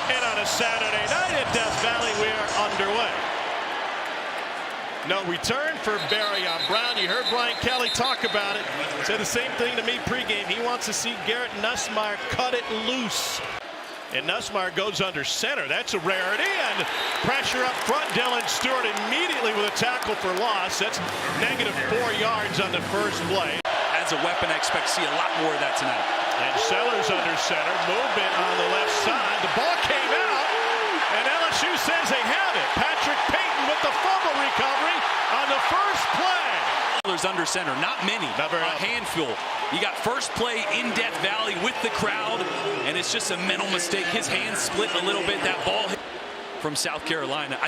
And on a Saturday night at Death Valley, we are underway. No return for Barry on Brown. You heard Brian Kelly talk about it. Said the same thing to me pregame. He wants to see Garrett Nussmeier cut it loose. And Nussmeier goes under center. That's a rarity. And pressure up front. Dylan Stewart immediately with a tackle for loss. That's -4 yards on the first play. As a weapon, I expect to see a lot more of that tonight. And Sellers under center. Movement on the left side. The ball came out. And LSU says they have it. Patrick Payton with the fumble recovery on the first play. Sellers under center. Not many. A handful. You got first play in Death Valley with the crowd, and it's just a mental mistake. His hands split a little bit. That ball hit from South Carolina.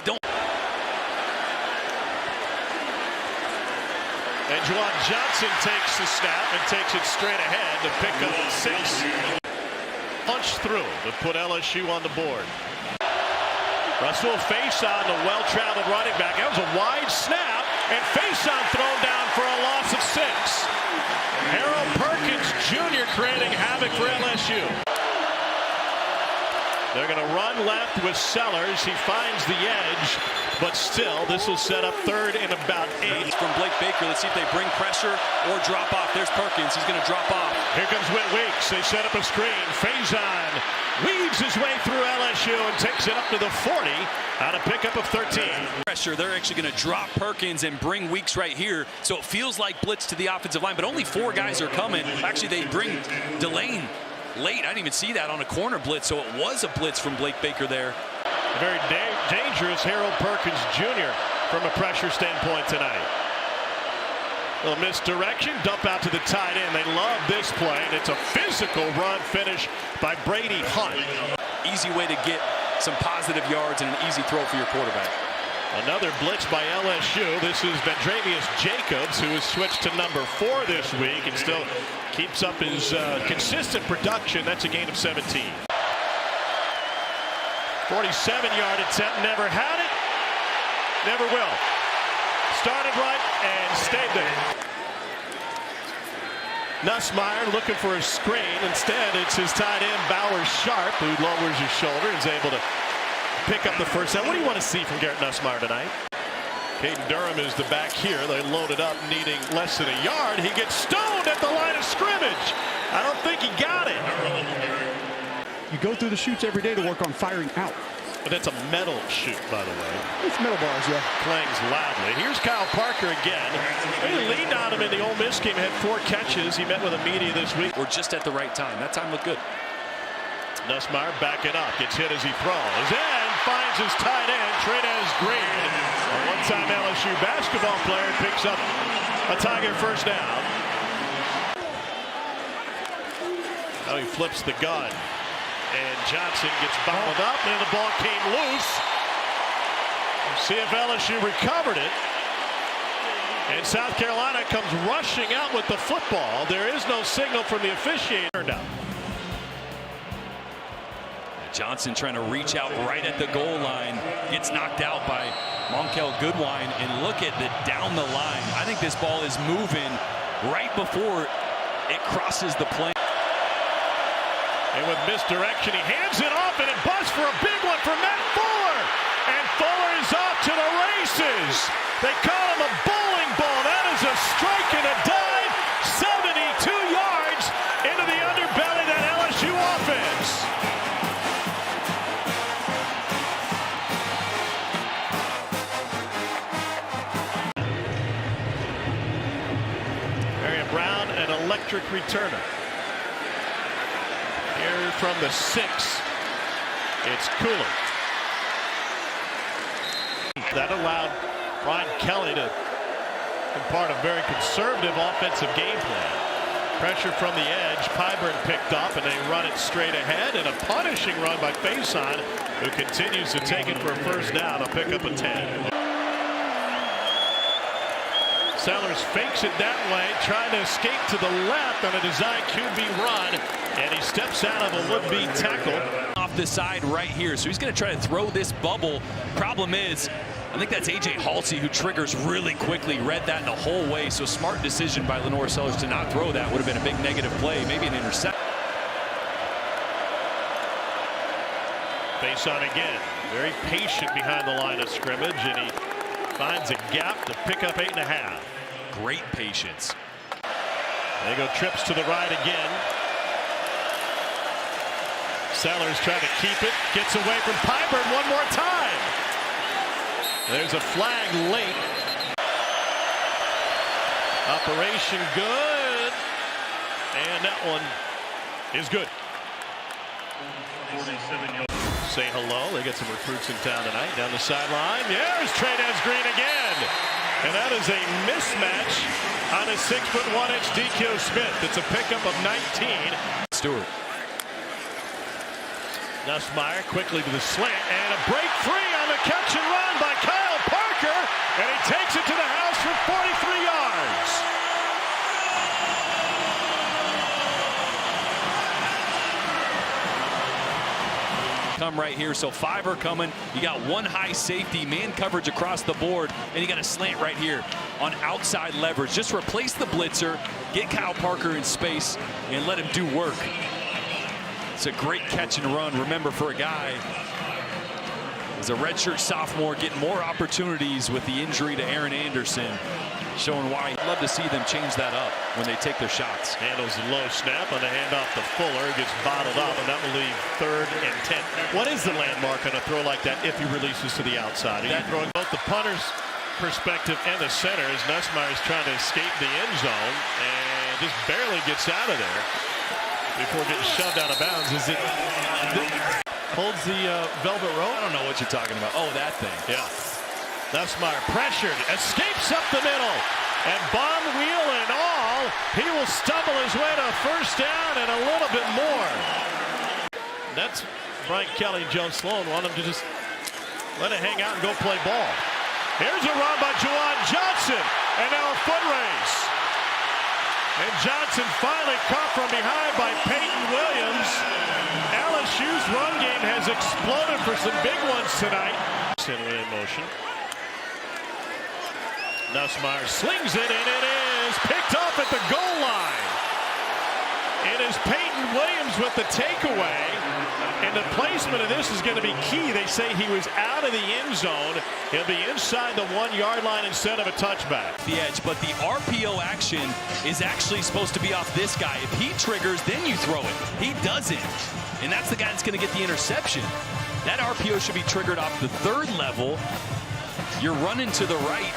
And Juwan Johnson takes the snap and takes it straight ahead to pick up 6. Punch through to put LSU on the board. Russell face-on the well-traveled running back. That was a wide snap, and face-on thrown down for a loss of 6. Harold Perkins Jr. creating havoc for LSU. They're going to run left with Sellers. He finds the edge, but still, this will set up 3rd and about 8. From Blake Baker, let's see if they bring pressure or drop off. There's Perkins. He's going to drop off. Here comes Whit Weeks. They set up a screen. Faison weaves his way through LSU and takes it up to the 40 on a pickup of 13. Pressure. They're actually going to drop Perkins and bring Weeks right here. So it feels like blitz to the offensive line, but only 4 guys are coming. Actually, they bring Delane late. I didn't even see that on a corner blitz, so it was a blitz from Blake Baker there. A very dangerous Harold Perkins Jr. from a pressure standpoint tonight. A little misdirection, dump out to the tight end. They love this play, and it's a physical run finish by Brady Hunt. Easy way to get some positive yards and an easy throw for your quarterback. Another blitz by LSU. This is Vendravius Jacobs, who has switched to number 4 this week and still keeps up his consistent production. That's a gain of 17. 47-yard attempt, never had it, never will. Started right and stayed there. Nussmeier looking for a screen. Instead, it's his tight end, Bauer Sharp, who lowers his shoulder and is able to pick up the first down. What do you want to see from Garrett Nussmeier tonight? Caden Durham is the back here. They loaded up, needing less than a yard. He gets stoned at the line of scrimmage. I don't think he got it. You go through the chutes every day to work on firing out. But that's a metal chute, by the way. It's metal bars, yeah. Clangs loudly. Here's Kyle Parker again. They leaned on him in the Ole Miss game. Had 4 catches. He met with the media this week. Or just at the right time. That time looked good. Nussmeier backing up. Gets hit as he throws. And finds his tight end, Trinez Green. A one-time LSU basketball player picks up a Tiger first down. Now he flips the gun. And Johnson gets bobbled up, and the ball came loose. See if LSU recovered it. And South Carolina comes rushing out with the football. There is no signal from the officiator. Johnson trying to reach out right at the goal line. Gets knocked out by Monkel Goodwine. And look at the down the line. I think this ball is moving right before it crosses the plane. And with misdirection, he hands it off, and it busts for a big one for Matt Fuller. And Fuller is off to the races. They call him a bowling ball. That is a strike and a dive. 72 yards into the underbelly of that LSU offense. Marion Brown, an electric returner. Here from the 6, it's Cooler. That allowed Brian Kelly to impart a very conservative offensive game plan. Pressure from the edge, Pyburn picked up, and they run it straight ahead, and a punishing run by Faison, who continues to take it for a first down. A pick up a 10. Sellers fakes it that way, trying to escape to the left on a design QB run, and he steps out of a would-be tackle. Off the side right here, so he's going to try to throw this bubble. Problem is, I think that's A.J. Halsey who triggers really quickly, read that the whole way, so smart decision by Lenore Sellers to not throw that. Would have been a big negative play, maybe an interception. Face on again. Very patient behind the line of scrimmage, and he finds a gap to pick up 8.5. Great patience. They go trips to the right again. Sellers trying to keep it. Gets away from Pyburn one more time. There's a flag late. Operation good. And that one is good. Say hello. They get some recruits in town tonight. Down the sideline. There's Trey'Nez Green again. And that is a mismatch on a 6'1" DQ Smith. It's a pickup of 19. Stewart. Nussmeier quickly to the slant, and a break free on the catch and run by Kyle Parker, and he takes it to the house for 43 yards. Come right here, so 5 are coming. You got one high safety, man coverage across the board, and you got a slant right here on outside leverage. Just replace the blitzer, get Kyle Parker in space, and let him do work. It's a great catch and run. Remember, for a guy as a redshirt sophomore getting more opportunities with the injury to Aaron Anderson, showing why I'd love to see them change that up when they take their shots. Handles a low snap on the handoff to Fuller, gets bottled up, and that will leave 3rd and 10. What is the landmark on a throw like that if he releases to the outside? Are you throwing both the punter's perspective and the center as Nussmeier's trying to escape the end zone and just barely gets out of there before getting shoved out of bounds? Is it holds the velvet rope? I don't know what you're talking about. Oh, that thing. Yeah. Nussmeier pressured, escapes up the middle, and bomb wheel and all, he will stumble his way to 1st down and a little bit more. That's Brian Kelly and Joe Sloan want him to just let it hang out and go play ball. Here's a run by Juwan Johnson, and now a foot race. And Johnson finally caught from behind by Peyton Williams. LSU's run game has exploded for some big ones tonight. In motion. Nussmeier slings it, and it is picked up at the goal line. It is Peyton Williams with the takeaway, and the placement of this is going to be key. They say he was out of the end zone. He'll be inside the 1-yard line instead of a touchback. The edge, but the RPO action is actually supposed to be off this guy. If he triggers, then you throw it. He doesn't, and that's the guy that's going to get the interception. That RPO should be triggered off the 3rd level. You're running to the right.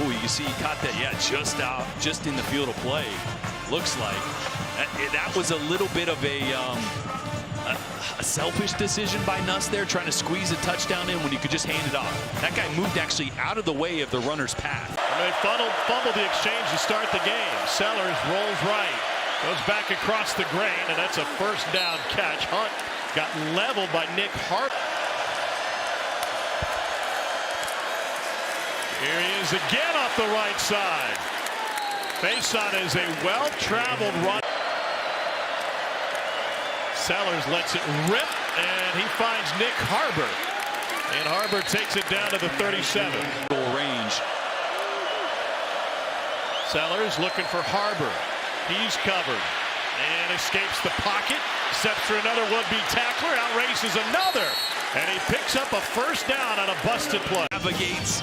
Oh, you see he caught that, yeah, just out, just in the field of play. Looks like that was a little bit of a selfish decision by Nuss there, trying to squeeze a touchdown in when you could just hand it off. That guy moved actually out of the way of the runner's path. And they fumbled the exchange to start the game. Sellers rolls right, goes back across the grain, and that's a 1st down catch. Hunt got leveled by Nick Hart. Here he is again off the right side. Face-on is a well-traveled run. Sellers lets it rip, and he finds Nick Harbor. And Harbor takes it down to the 37. Goal range. Sellers looking for Harbor. He's covered and escapes the pocket. Steps for another would-be tackler. Outraces another. And he picks up a 1st down on a busted play. Navigates.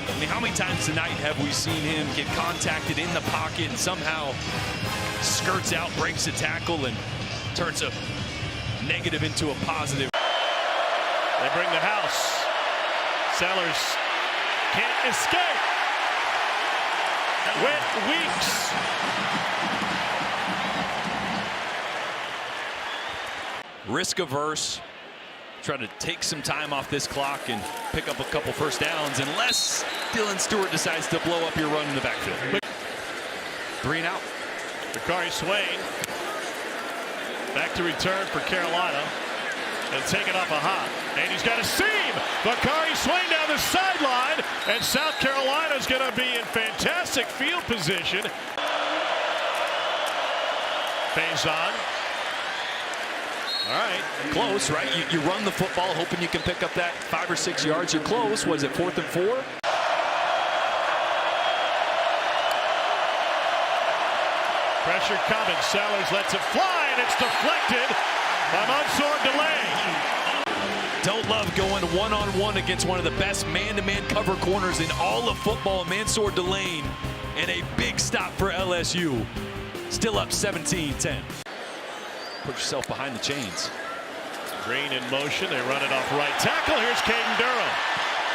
I mean, how many times tonight have we seen him get contacted in the pocket and somehow skirts out, breaks a tackle, and turns a negative into a positive? They bring the house. Sellers can't escape. With Weeks. Risk averse. Try to take some time off this clock and pick up a couple 1st downs, unless Dylan Stewart decides to blow up your run in the backfield. 3 and out. Bakari Swain back to return for Carolina and take it off a hop. And he's got a seam. Bakari Swain down the sideline, and South Carolina's going to be in fantastic field position. Faison. All right, close, right? You run the football hoping you can pick up that 5 or 6 yards. You're close. Was it 4th and 4? Pressure coming. Sellers lets it fly, and it's deflected by Mansour Delay. don't love going one-on-one against one of the best man-to-man cover corners in all of football, Mansour Delane, and a big stop for LSU. Still up 17-10. Put yourself behind the chains. Green in motion. They run it off right tackle. Here's Caden Durham.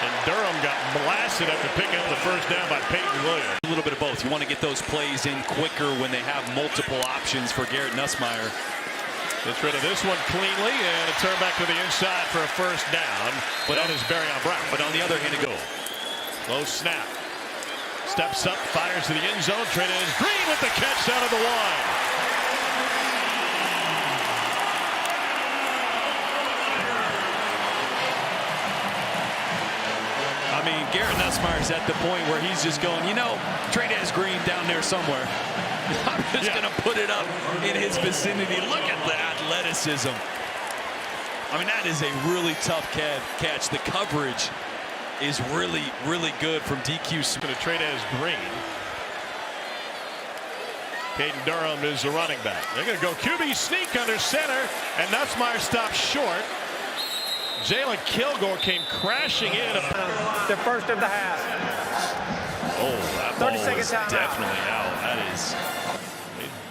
And Durham got blasted after picking up the first down by Peyton Williams. A little bit of both. You want to get those plays in quicker when they have multiple options for Garrett Nussmeier. Gets rid of this one cleanly, and a turn back to the inside for a first down. But that is Barryon Brown. But on the other hand, it goes. Low snap. Steps up, fires to the end zone. Traded is Green with the catch down at the line. I mean, Garrett Nussmeier's at the point where he's just going, you know, Tradez Green down there somewhere. I'm just going to put it up in his vicinity. Look at the athleticism. I mean, that is a really tough catch. The coverage is really, really good from DQ. Going to Tradez Green. Caden Durham is the running back. They're going to go QB sneak under center, and Nussmeier stops short. Jalen Kilgore came crashing in. The first of the half. Oh, that ball was definitely out. That is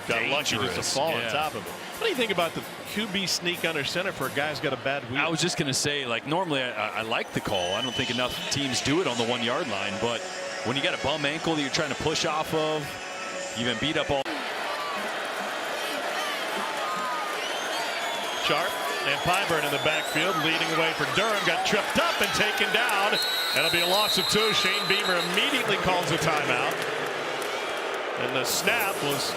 got lucky just to fall on yeah. top of it. What do you think about the QB sneak under center for a guy who's got a bad week? I was just going to say, like, normally I like the call. I don't think enough teams do it on the 1 yard line. But when you got a bum ankle that you're trying to push off of, you've been beat up all. Sharp and Pyburn in the backfield, leading away for Durham. Got tripped up and taken down. That'll be a loss of 2. Shane Beamer immediately calls a timeout. And the snap was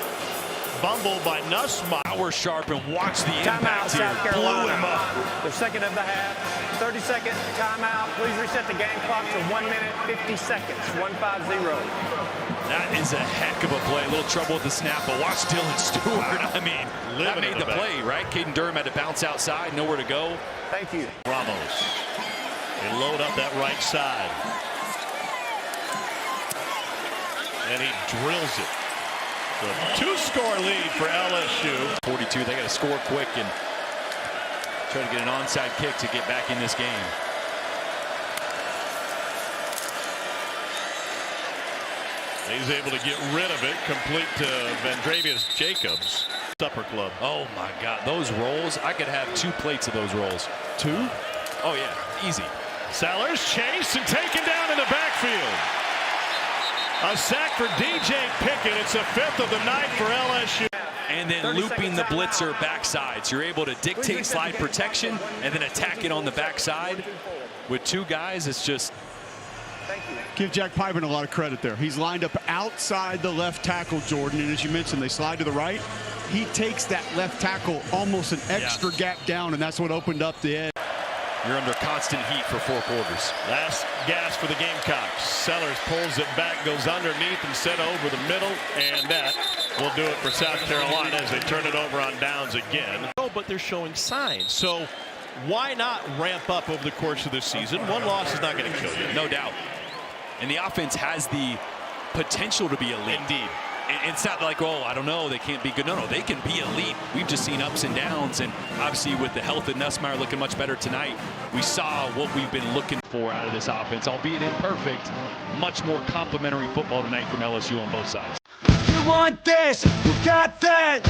bumbled by Nussmeier. Sharp, and watch the impact Timeout, here. South Blew Carolina. him up. The second of the half. 30-second timeout. Please reset the game clock to 1 minute, 50 seconds. 1-5-0. That is a heck of a play. A little trouble with the snap, but watch Dylan Stewart. I mean, that made the play, right? Caden Durham had to bounce outside, nowhere to go. Thank you. Ramos. They load up that right side. And he drills it. So 2-score lead for LSU. 42, they got to score quick and try to get an onside kick to get back in this game. He's able to get rid of it, complete to Vandravius Jacobs. Supper Club. Oh my God, those rolls, I could have 2 plates of those rolls. 2? Oh yeah, easy. Sellers chased and taken down in the backfield. A sack for DJ Pickett. It's the 5th of the night for LSU. And then looping the blitzer backside. So you're able to dictate slide protection and then attack it on the backside. With 2 guys, it's just... Give Jack Pyburn a lot of credit there. He's lined up outside the left tackle, Jordan, and as you mentioned, they slide to the right. He takes that left tackle almost an extra gap down, and that's what opened up the edge. You're under constant heat for 4 quarters. Last gas for the Gamecocks. Sellers pulls it back, goes underneath and sent over the middle, and that will do it for South Carolina as they turn it over on downs again. Oh, but they're showing signs. So why not ramp up over the course of this season? One loss is not going to kill you. No doubt. And the offense has the potential to be elite. Indeed. It's not like, oh, I don't know, they can't be good. No, they can be elite. We've just seen ups and downs, and obviously with the health of Nussmeier looking much better tonight, we saw what we've been looking for out of this offense, albeit imperfect. Much more complimentary football tonight from LSU on both sides. You want this, you got that.